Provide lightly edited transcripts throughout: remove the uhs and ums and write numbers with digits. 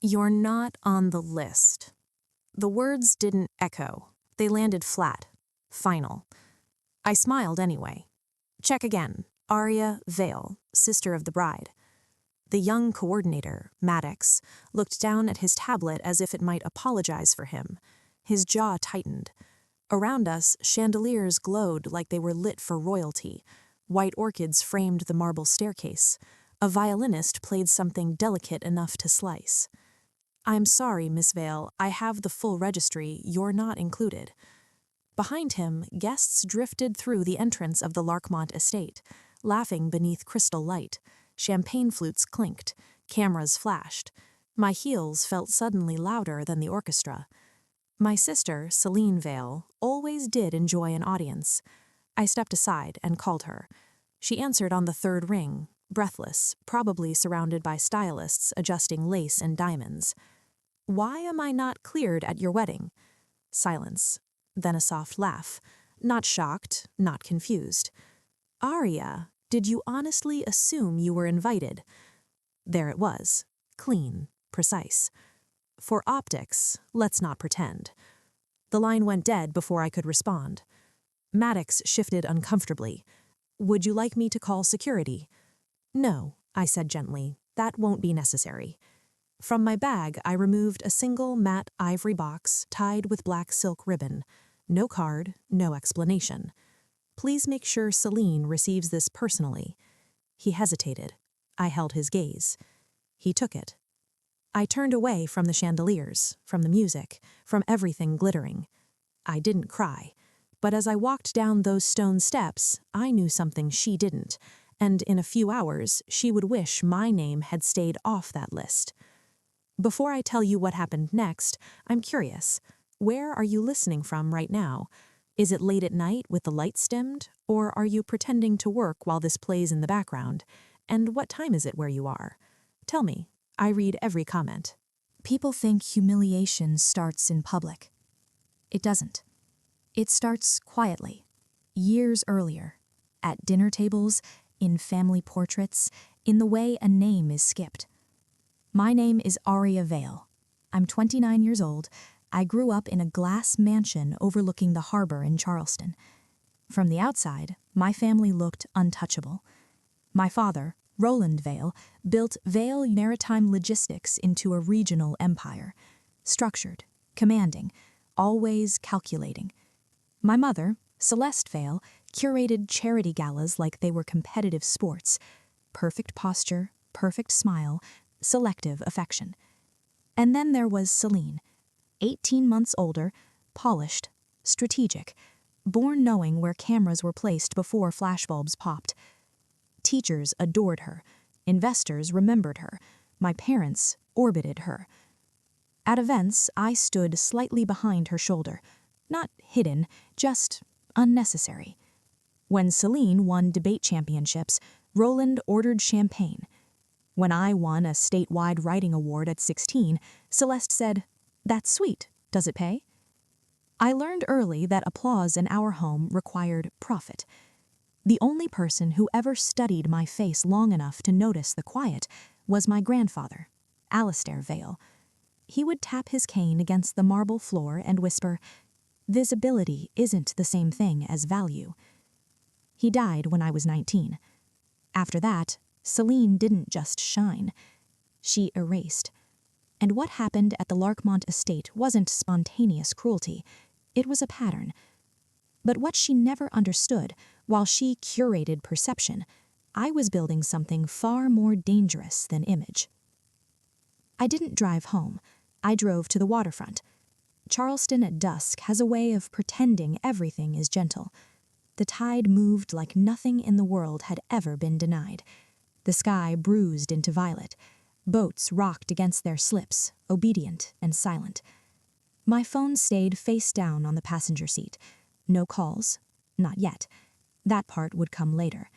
You're not on the list. The words didn't echo. They landed flat. Final. I smiled anyway. Check again. Aria Vale, sister of the bride. The young coordinator, Maddox, looked down at his tablet as if it might apologize for him. His jaw tightened. Around us, chandeliers glowed like they were lit for royalty. White orchids framed the marble staircase. A violinist played something delicate enough to slice. I'm sorry, Miss Vale, I have the full registry, you're not included. Behind him, guests drifted through the entrance of the Larkmont estate, laughing beneath crystal light. Champagne flutes clinked, cameras flashed. My heels felt suddenly louder than the orchestra. My sister, Celine Vale, always did enjoy an audience. I stepped aside and called her. She answered on the third ring, breathless, probably surrounded by stylists adjusting lace and diamonds. Why am I not cleared at your wedding? Silence. Then a soft laugh. Not shocked, not confused. Aria, did you honestly assume you were invited? There it was. Clean, precise. For optics, let's not pretend. The line went dead before I could respond. Maddox shifted uncomfortably. Would you like me to call security? No, I said gently. That won't be necessary. From my bag, I removed a single matte ivory box tied with black silk ribbon. No card, no explanation. Please make sure Celine receives this personally. He hesitated. I held his gaze. He took it. I turned away from the chandeliers, from the music, from everything glittering. I didn't cry, but as I walked down those stone steps, I knew something she didn't, and in a few hours, she would wish my name had stayed off that list. Before I tell you what happened next, I'm curious. Where are you listening from right now? Is it late at night with the lights dimmed, or are you pretending to work while this plays in the background? And what time is it where you are? Tell me. I read every comment. People think humiliation starts in public. It doesn't. It starts quietly, years earlier, at dinner tables, in family portraits, in the way a name is skipped. My name is Aria Vale. I'm 29 years old. I grew up in a glass mansion overlooking the harbor in Charleston. From the outside, my family looked untouchable. My father, Roland Vale, built Vale Maritime Logistics into a regional empire. Structured, commanding, always calculating. My mother, Celeste Vale, curated charity galas like they were competitive sports. Perfect posture, perfect smile, selective affection. And then there was Celine, 18 months older, polished, strategic, born knowing where cameras were placed before flashbulbs popped. Teachers adored her, investors remembered her, my parents orbited her. At events, I stood slightly behind her shoulder, not hidden, just unnecessary. When Celine won debate championships, Roland ordered champagne. When I won a statewide writing award at 16, Celeste said, "That's sweet. Does it pay?" I learned early that applause in our home required profit. The only person who ever studied my face long enough to notice the quiet was my grandfather, Alistair Vale. He would tap his cane against the marble floor and whisper, "Visibility isn't the same thing as value." He died when I was 19. After that, Celine didn't just shine. She erased. And what happened at the Larkmont estate wasn't spontaneous cruelty. It was a pattern. But what she never understood, while she curated perception, I was building something far more dangerous than image. I didn't drive home. I drove to the waterfront. Charleston at dusk has a way of pretending everything is gentle. The tide moved like nothing in the world had ever been denied. The sky bruised into violet. Boats rocked against their slips, obedient and silent. My phone stayed face down on the passenger seat. No calls. Not yet. That part would come later.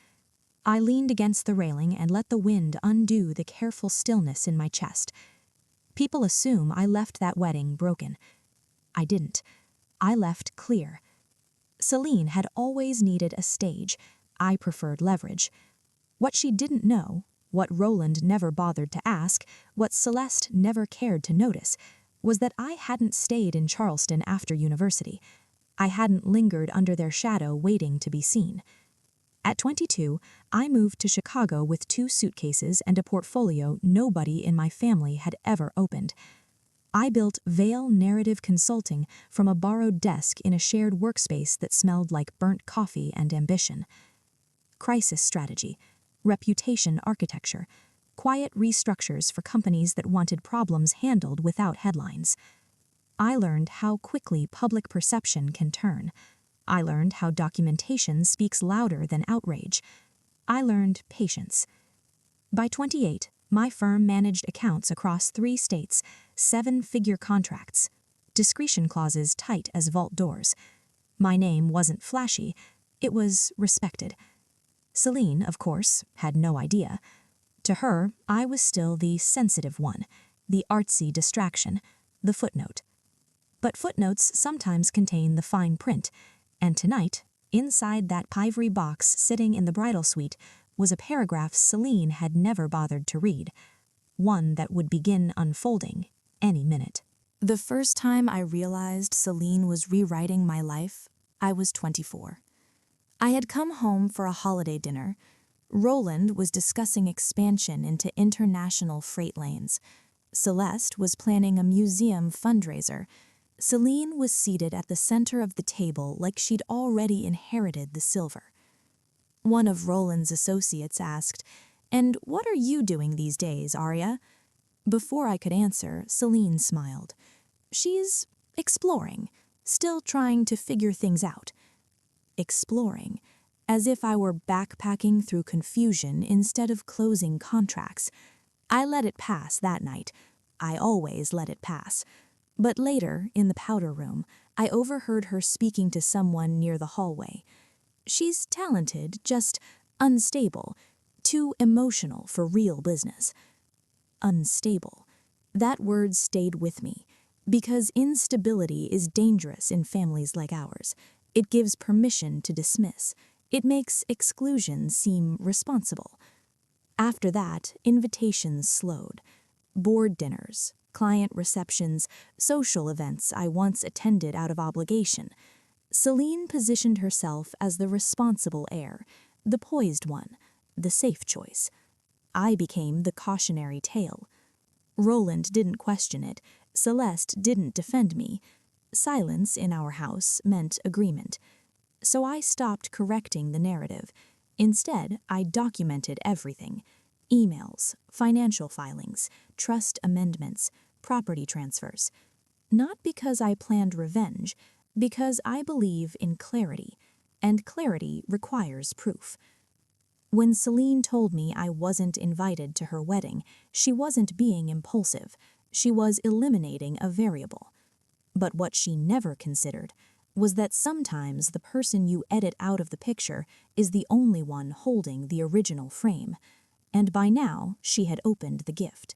I leaned against the railing and let the wind undo the careful stillness in my chest. People assume I left that wedding broken. I didn't. I left clear. Celine had always needed a stage. I preferred leverage. What she didn't know What Roland never bothered to ask, what Celeste never cared to notice, was that I hadn't stayed in Charleston after university. I hadn't lingered under their shadow waiting to be seen. At 22, I moved to Chicago with 2 suitcases and a portfolio nobody in my family had ever opened. I built Veil Narrative Consulting from a borrowed desk in a shared workspace that smelled like burnt coffee and ambition. Crisis strategy, reputation architecture, quiet restructures for companies that wanted problems handled without headlines. I learned how quickly public perception can turn. I learned how documentation speaks louder than outrage. I learned patience. By 28, my firm managed accounts across 3 states, 7-figure contracts, discretion clauses tight as vault doors. My name wasn't flashy, it was respected. Celine, of course, had no idea. To her, I was still the sensitive one, the artsy distraction, the footnote. But footnotes sometimes contain the fine print, and tonight, inside that ivory box sitting in the bridal suite, was a paragraph Celine had never bothered to read, one that would begin unfolding any minute. The first time I realized Celine was rewriting my life, I was 24. I had come home for a holiday dinner. Roland was discussing expansion into international freight lanes. Celeste was planning a museum fundraiser. Celine was seated at the center of the table like she'd already inherited the silver. One of Roland's associates asked, "And what are you doing these days, Arya?" Before I could answer, Celine smiled. "She's exploring, still trying to figure things out." Exploring, as if I were backpacking through confusion instead of closing contracts. I let it pass that night. I always let it pass. But later, in the powder room, I overheard her speaking to someone near the hallway. "She's talented, just unstable, too emotional for real business." Unstable. That word stayed with me, because instability is dangerous in families like ours. It gives permission to dismiss. It makes exclusion seem responsible. After that, invitations slowed. Board dinners, client receptions, social events I once attended out of obligation. Celine positioned herself as the responsible heir, the poised one, the safe choice. I became the cautionary tale. Roland didn't question it. Celeste didn't defend me. Silence in our house meant agreement. So I stopped correcting the narrative. Instead, I documented everything. Emails, financial filings, trust amendments, property transfers. Not because I planned revenge, because I believe in clarity, and clarity requires proof. When Celine told me I wasn't invited to her wedding, she wasn't being impulsive. She was eliminating a variable. But what she never considered was that sometimes the person you edit out of the picture is the only one holding the original frame. And by now, she had opened the gift.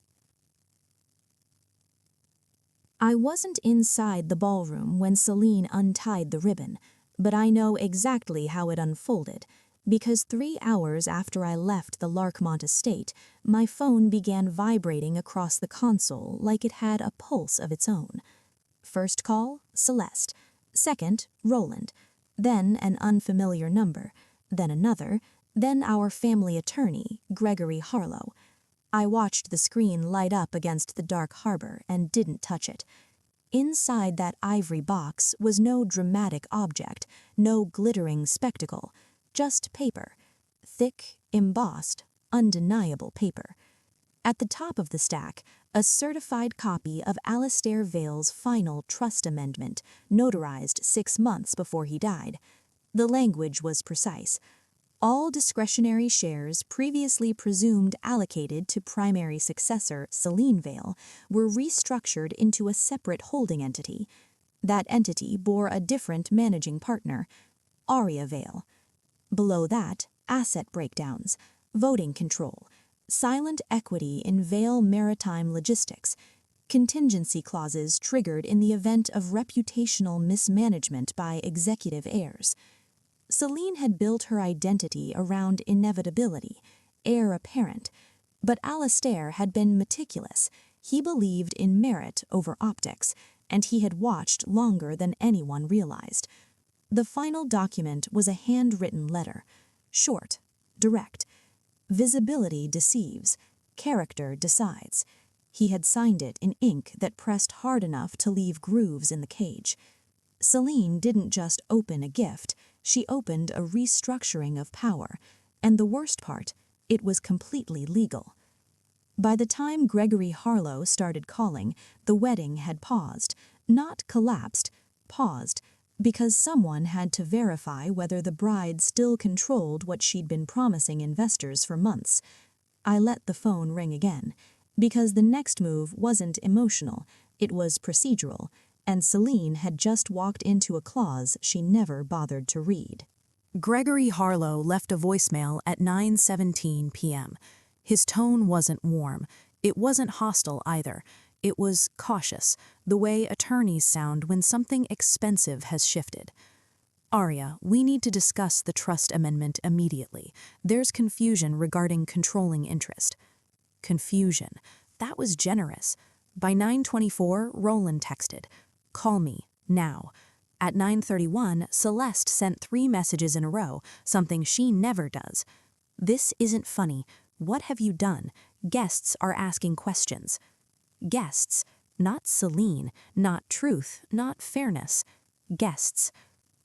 I wasn't inside the ballroom when Celine untied the ribbon, but I know exactly how it unfolded, because 3 hours after I left the Larchmont estate, my phone began vibrating across the console like it had a pulse of its own. First call, Celeste. Second, Roland. Then an unfamiliar number. Then another. Then our family attorney, Gregory Harlow. I watched the screen light up against the dark harbor and didn't touch it. Inside that ivory box was no dramatic object, no glittering spectacle, just paper. Thick, embossed, undeniable paper. At the top of the stack, a certified copy of Alastair Vale's final trust amendment, notarized 6 months before he died. The language was precise. All discretionary shares previously presumed allocated to primary successor Celine Vale were restructured into a separate holding entity. That entity bore a different managing partner, Arya Vale. Below that, asset breakdowns, voting control, silent equity in Vale Maritime Logistics, contingency clauses triggered in the event of reputational mismanagement by executive heirs. Celine had built her identity around inevitability, heir apparent, But Alastair had been meticulous. He believed in merit over optics, and he had watched longer than anyone realized. The final document was a handwritten letter. Short, direct. Visibility deceives. Character decides. He had signed it in ink that pressed hard enough to leave grooves in the cage. Celine didn't just open a gift, she opened a restructuring of power, and the worst part, it was completely legal. By the time Gregory Harlow started calling, the wedding had paused, not collapsed, paused, because someone had to verify whether the bride still controlled what she'd been promising investors for months. I let the phone ring again, because the next move wasn't emotional, it was procedural, and Celine had just walked into a clause she never bothered to read. Gregory Harlow left a voicemail at 9:17 p.m. His tone wasn't warm. It wasn't hostile either. It was cautious, the way attorneys sound when something expensive has shifted. Arya, we need to discuss the trust amendment immediately. There's confusion regarding controlling interest. Confusion. That was generous. By 9:24, Roland texted, "Call me, now." At 9:31, Celeste sent 3 messages in a row, something she never does. "This isn't funny. What have you done? Guests are asking questions." Guests. Not Celine, not truth, not fairness. Guests.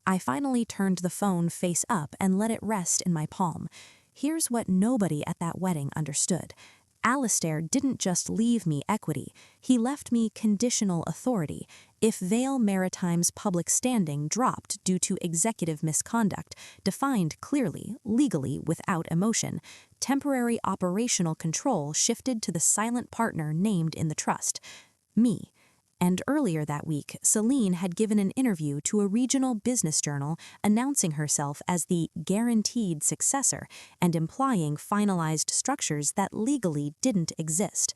I finally turned the phone face up and let it rest in my palm. Here's what nobody at that wedding understood. Alastair didn't just leave me equity, he left me conditional authority. If Vale Maritime's public standing dropped due to executive misconduct, defined clearly, legally, without emotion, temporary operational control shifted to the silent partner named in the trust, me. And earlier that week, Celine had given an interview to a regional business journal announcing herself as the guaranteed successor and implying finalized structures that legally didn't exist.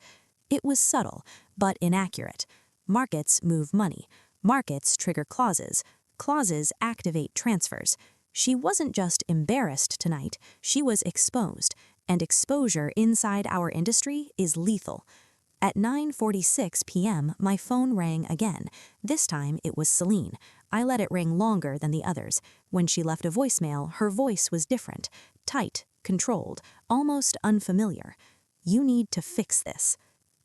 It was subtle, but inaccurate. Markets move money. Markets trigger clauses. Clauses activate transfers. She wasn't just embarrassed tonight, she was exposed. And exposure inside our industry is lethal. At 9:46 p.m., my phone rang again. This time it was Celine. I let it ring longer than the others. When she left a voicemail, her voice was different. Tight, controlled, almost unfamiliar. "You need to fix this."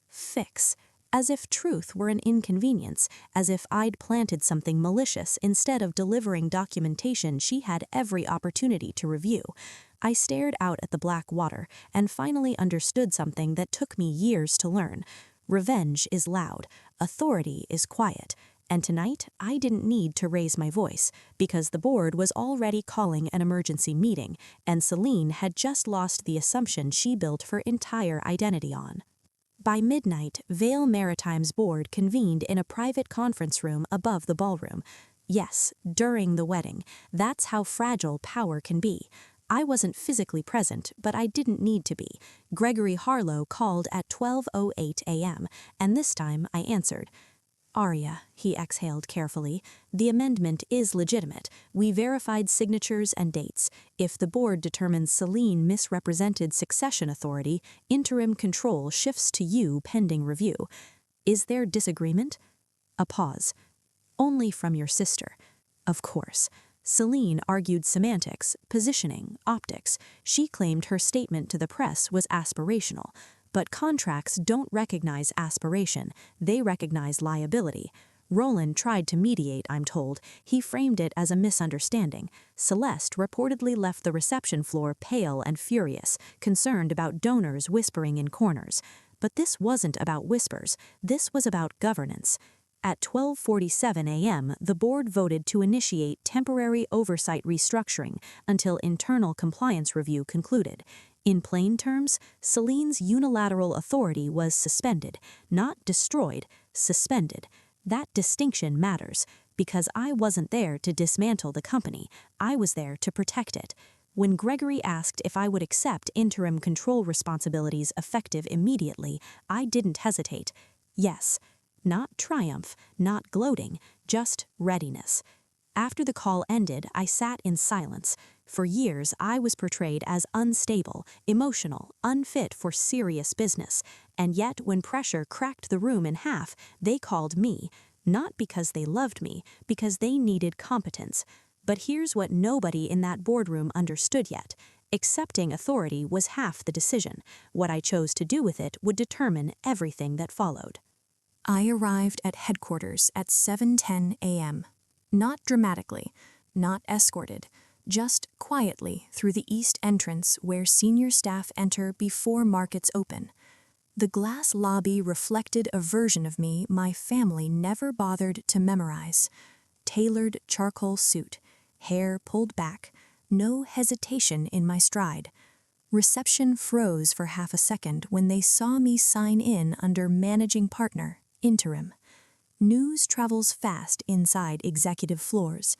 Fix. As if truth were an inconvenience, as if I'd planted something malicious instead of delivering documentation she had every opportunity to review. I stared out at the black water and finally understood something that took me years to learn. Revenge is loud, authority is quiet, and tonight I didn't need to raise my voice because the board was already calling an emergency meeting and Celine had just lost the assumption she built her entire identity on. By midnight, Vale Maritime's board convened in a private conference room above the ballroom. Yes, during the wedding. That's how fragile power can be. I wasn't physically present, but I didn't need to be. Gregory Harlow called at 12:08 a.m., and this time I answered. "Arya," he exhaled carefully, "the amendment is legitimate. We verified signatures and dates. If the board determines Celine misrepresented succession authority, interim control shifts to you pending review. Is there disagreement?" A pause. "Only from your sister." Of course. Celine argued semantics, positioning, optics. She claimed her statement to the press was aspirational. But contracts don't recognize aspiration, they recognize liability. Roland tried to mediate, I'm told. He framed it as a misunderstanding. Celeste reportedly left the reception floor pale and furious, concerned about donors whispering in corners. But this wasn't about whispers, this was about governance. At 12:47 a.m., the board voted to initiate temporary oversight restructuring until internal compliance review concluded. In plain terms, Celine's unilateral authority was suspended, not destroyed, suspended. That distinction matters, because I wasn't there to dismantle the company, I was there to protect it. When Gregory asked if I would accept interim control responsibilities effective immediately, I didn't hesitate. Yes. Not triumph, not gloating, just readiness. After the call ended, I sat in silence. For years, I was portrayed as unstable, emotional, unfit for serious business. And yet, when pressure cracked the room in half, they called me, not because they loved me, because they needed competence. But here's what nobody in that boardroom understood yet. Accepting authority was half the decision. What I chose to do with it would determine everything that followed. I arrived at headquarters at 7:10 a.m. Not dramatically, not escorted, just quietly through the east entrance where senior staff enter before markets open. The glass lobby reflected a version of me my family never bothered to memorize. Tailored charcoal suit, hair pulled back, no hesitation in my stride. Reception froze for half a second when they saw me sign in under managing partner, interim. News travels fast inside executive floors.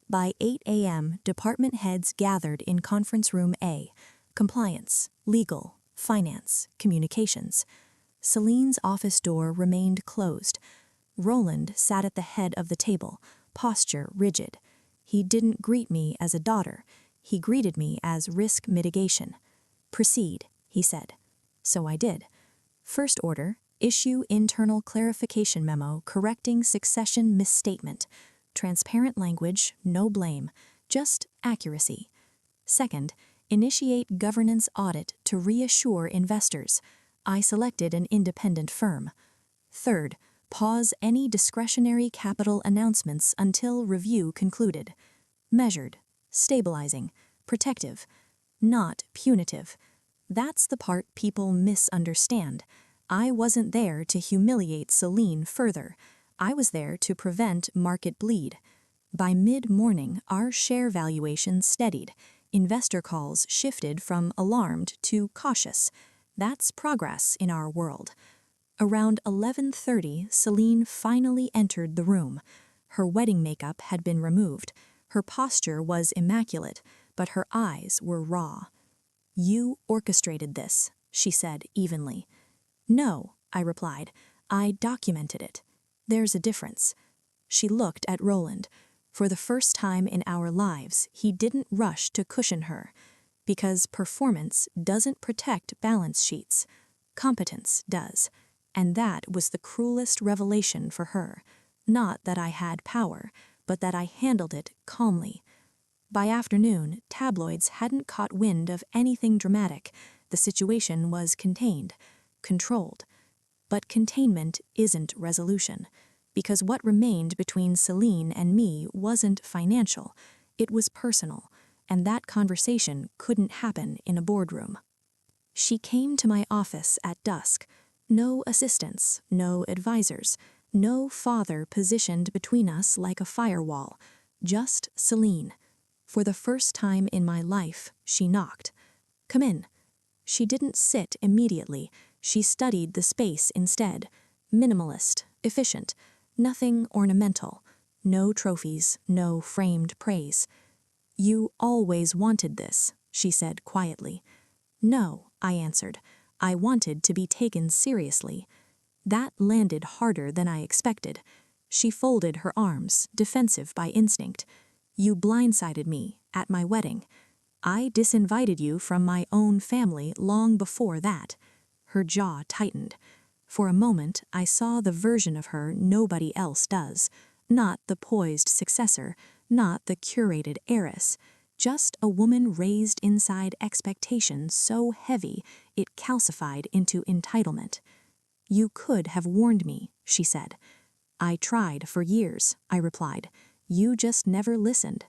By 8 a.m., department heads gathered in conference room A, compliance, legal, finance, communications. Celine's office door remained closed. Roland sat at the head of the table, posture rigid. He didn't greet me as a daughter. He greeted me as risk mitigation. "Proceed," he said. So I did. First order, issue internal clarification memo correcting succession misstatement. Transparent language, no blame, just accuracy. Second, initiate governance audit to reassure investors. I selected an independent firm. Third, pause any discretionary capital announcements until review concluded. Measured, stabilizing, protective, not punitive. That's the part people misunderstand. I wasn't there to humiliate Celine further. I was there to prevent market bleed. By mid-morning, our share valuation steadied. Investor calls shifted from alarmed to cautious. That's progress in our world. Around 11:30, Celine finally entered the room. Her wedding makeup had been removed. Her posture was immaculate, but her eyes were raw. "You orchestrated this," she said evenly. "No," I replied. "I documented it. There's a difference." She looked at Roland. For the first time in our lives, he didn't rush to cushion her. Because performance doesn't protect balance sheets. Competence does. And that was the cruelest revelation for her. Not that I had power, but that I handled it calmly. By afternoon, tabloids hadn't caught wind of anything dramatic. The situation was contained, controlled. But containment isn't resolution. Because what remained between Celine and me wasn't financial. It was personal. And that conversation couldn't happen in a boardroom. She came to my office at dusk. No assistants, no advisors, no father positioned between us like a firewall. Just Celine. For the first time in my life, she knocked. "Come in." She didn't sit immediately. She studied the space instead. Minimalist, efficient, nothing ornamental. No trophies, no framed praise. "You always wanted this," she said quietly. "No," I answered. "I wanted to be taken seriously." That landed harder than I expected. She folded her arms, defensive by instinct. "You blindsided me at my wedding. I disinvited you from my own family long before that." Her jaw tightened. For a moment, I saw the version of her nobody else does. Not the poised successor, not the curated heiress. Just a woman raised inside expectation so heavy it calcified into entitlement. "You could have warned me," she said. "I tried for years," I replied. "You just never listened."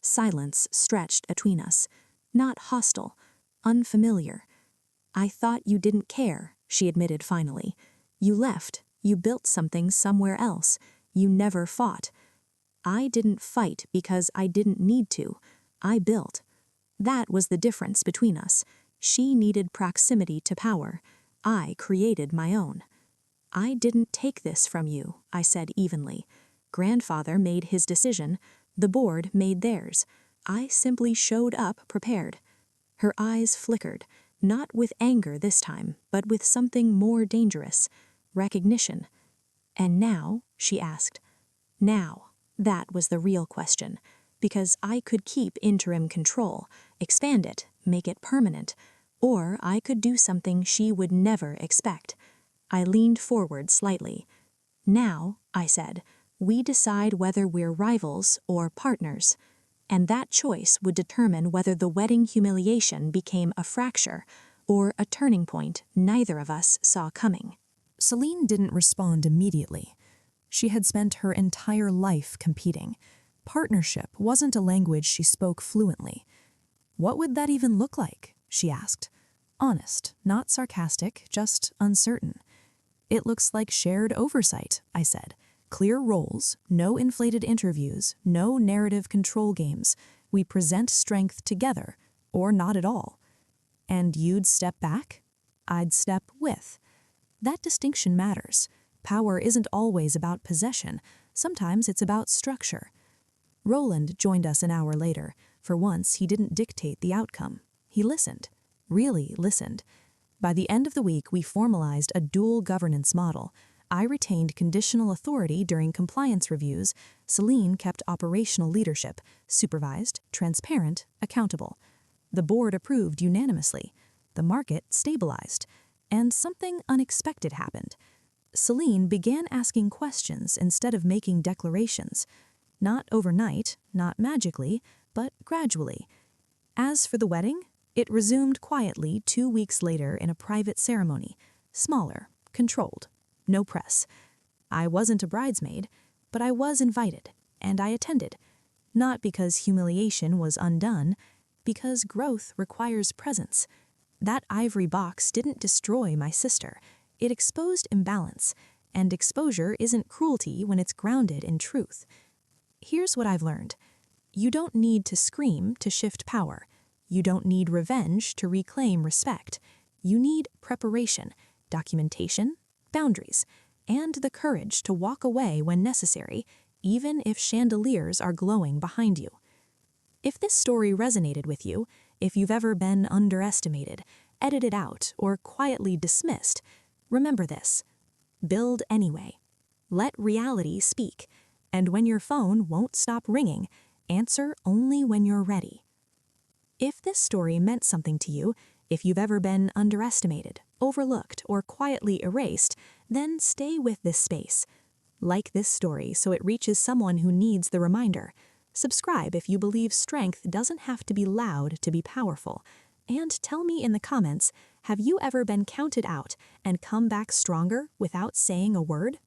Silence stretched between us. Not hostile, unfamiliar. "I thought you didn't care," she admitted finally. "You left. You built something somewhere else. You never fought." "I didn't fight because I didn't need to. I built." That was the difference between us. She needed proximity to power. I created my own. "I didn't take this from you," I said evenly. "Grandfather made his decision. The board made theirs. I simply showed up prepared." Her eyes flickered, not with anger this time, but with something more dangerous, recognition. "And now?" she asked. "Now," That was the real question, because I could keep interim control, expand it, make it permanent, or I could do something she would never expect. I leaned forward slightly. Now, I said, we decide whether we're rivals or partners, and that choice would determine whether the wedding humiliation became a fracture or a turning point neither of us saw coming. Celine didn't respond immediately. She had spent her entire life competing. Partnership wasn't a language she spoke fluently. What would that even look like? She asked. Honest, not sarcastic, just uncertain. It looks like shared oversight, I said. Clear roles, no inflated interviews, no narrative control games. We present strength together, or not at all. And you'd step back? I'd step with. That distinction matters. Power isn't always about possession. Sometimes it's about structure. Roland joined us an hour later. For once, he didn't dictate the outcome. He listened. Really listened. By the end of the week, we formalized a dual governance model. I retained conditional authority during compliance reviews. Celine kept operational leadership, supervised, transparent, accountable. The board approved unanimously. The market stabilized. And something unexpected happened. Celine began asking questions instead of making declarations. Not overnight, not magically, but gradually. As for the wedding, it resumed quietly 2 weeks later in a private ceremony. Smaller, controlled, no press. I wasn't a bridesmaid, but I was invited, and I attended. Not because humiliation was undone, because growth requires presence. That ivory box didn't destroy my sister. It exposed imbalance, and exposure isn't cruelty when it's grounded in truth. Here's what I've learned. You don't need to scream to shift power. You don't need revenge to reclaim respect. You need preparation, documentation, boundaries, and the courage to walk away when necessary, even if chandeliers are glowing behind you. If this story resonated with you, if you've ever been underestimated, edited out, or quietly dismissed, remember this. Build anyway. Let reality speak. And when your phone won't stop ringing, answer only when you're ready. If this story meant something to you, if you've ever been underestimated, overlooked, or quietly erased, then stay with this space. Like this story so it reaches someone who needs the reminder. Subscribe if you believe strength doesn't have to be loud to be powerful. And tell me in the comments, have you ever been counted out and come back stronger without saying a word?